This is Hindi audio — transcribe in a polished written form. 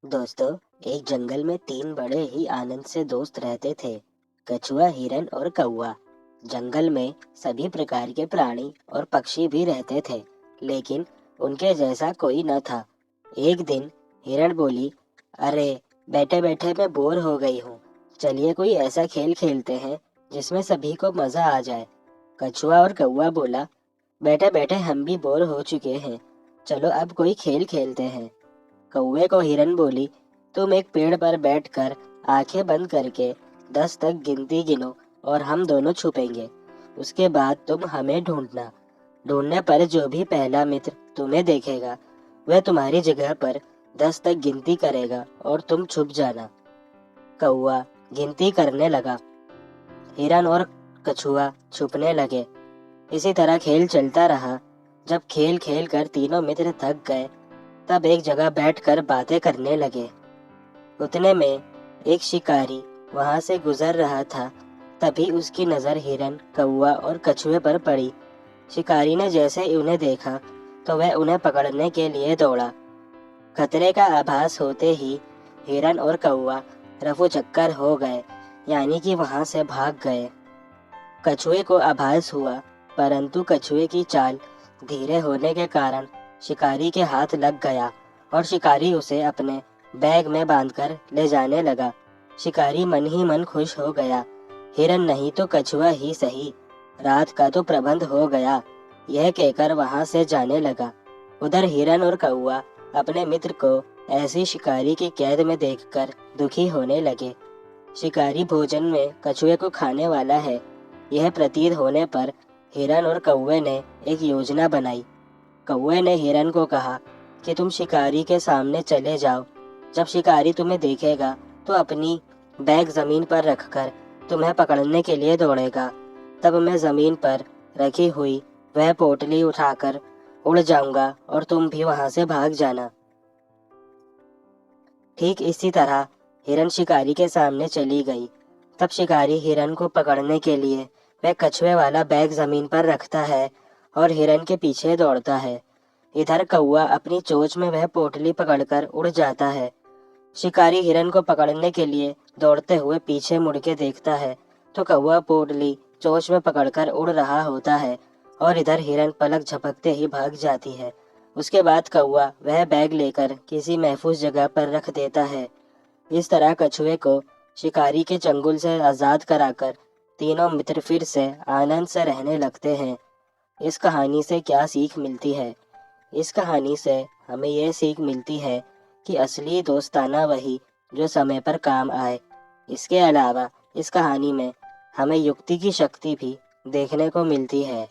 दोस्तों, एक जंगल में तीन बड़े ही आनंद से दोस्त रहते थे। कछुआ, हिरन और कौवा। जंगल में सभी प्रकार के प्राणी और पक्षी भी रहते थे, लेकिन उनके जैसा कोई न था। एक दिन हिरन बोली, अरे, बैठे बैठे मैं बोर हो गई हूँ। चलिए कोई ऐसा खेल खेलते हैं जिसमें सभी को मजा आ जाए। कछुआ और कौवा बोला, बैठे बैठे हम भी बोर हो चुके हैं। चलो अब कोई खेल खेलते हैं। कौवे को हिरन बोली, तुम एक पेड़ पर बैठकर आंखें बंद करके 10 तक गिनती गिनो और हम दोनों छुपेंगे। उसके बाद तुम हमें ढूंढना। ढूंढने पर जो भी पहला मित्र तुम्हें देखेगा वह तुम्हारी जगह पर 10 तक गिनती करेगा और तुम छुप जाना। कौवा गिनती करने लगा। हिरन और कछुआ छुपने लगे। इसी तरह खेल चलता रहा। जब खेल खेल कर तीनों मित्र थक गए, तब एक जगह बैठकर बातें करने लगे। उतने में एक शिकारी वहां से गुजर रहा था। तभी उसकी नज़र हिरन, कौवा और कछुए पर पड़ी। शिकारी ने जैसे ही उन्हें देखा तो वह उन्हें पकड़ने के लिए दौड़ा। खतरे का आभास होते ही हिरन और कौवा रफू चक्कर हो गए, यानी कि वहां से भाग गए। कछुए को आभास हुआ, परंतु कछुए की चाल धीरे होने के कारण शिकारी के हाथ लग गया और शिकारी उसे अपने बैग में बांधकर ले जाने लगा। शिकारी मन ही मन खुश हो गया। हिरन नहीं तो कछुआ ही सही, रात का तो प्रबंध हो गया, यह कहकर वहां से जाने लगा। उधर हिरन और कौवा अपने मित्र को ऐसी शिकारी की कैद में देखकर दुखी होने लगे। शिकारी भोजन में कछुए को खाने वाला है, यह प्रतीत होने पर हिरन और कौवे ने एक योजना बनाई। कौवे ने हिरन को कहा कि तुम शिकारी के सामने चले जाओ। जब शिकारी तुम्हें देखेगा तो अपनी बैग जमीन पर रखकर तुम्हें पकड़ने के लिए दौड़ेगा। तब मैं जमीन पर रखी हुई वह पोटली उठाकर उड़ जाऊंगा और तुम भी वहां से भाग जाना। ठीक इसी तरह हिरन शिकारी के सामने चली गई। तब शिकारी हिरन को पकड़ने के लिए वह कछुए वाला बैग जमीन पर रखता है और हिरन के पीछे दौड़ता है। इधर कौवा अपनी चोंच में वह पोटली पकड़कर उड़ जाता है। शिकारी हिरन को पकड़ने के लिए दौड़ते हुए पीछे मुड़ के देखता है तो कौवा पोटली चोंच में पकड़कर उड़ रहा होता है और इधर हिरन पलक झपकते ही भाग जाती है। उसके बाद कौवा वह बैग लेकर किसी महफूज जगह पर रख देता है। इस तरह कछुए को शिकारी के चंगुल से आज़ाद कराकर तीनों मित्र फिर से आनंद से रहने लगते हैं। इस कहानी से क्या सीख मिलती है? इस कहानी से हमें यह सीख मिलती है कि असली दोस्ताना वही जो समय पर काम आए। इसके अलावा इस कहानी में हमें युक्ति की शक्ति भी देखने को मिलती है।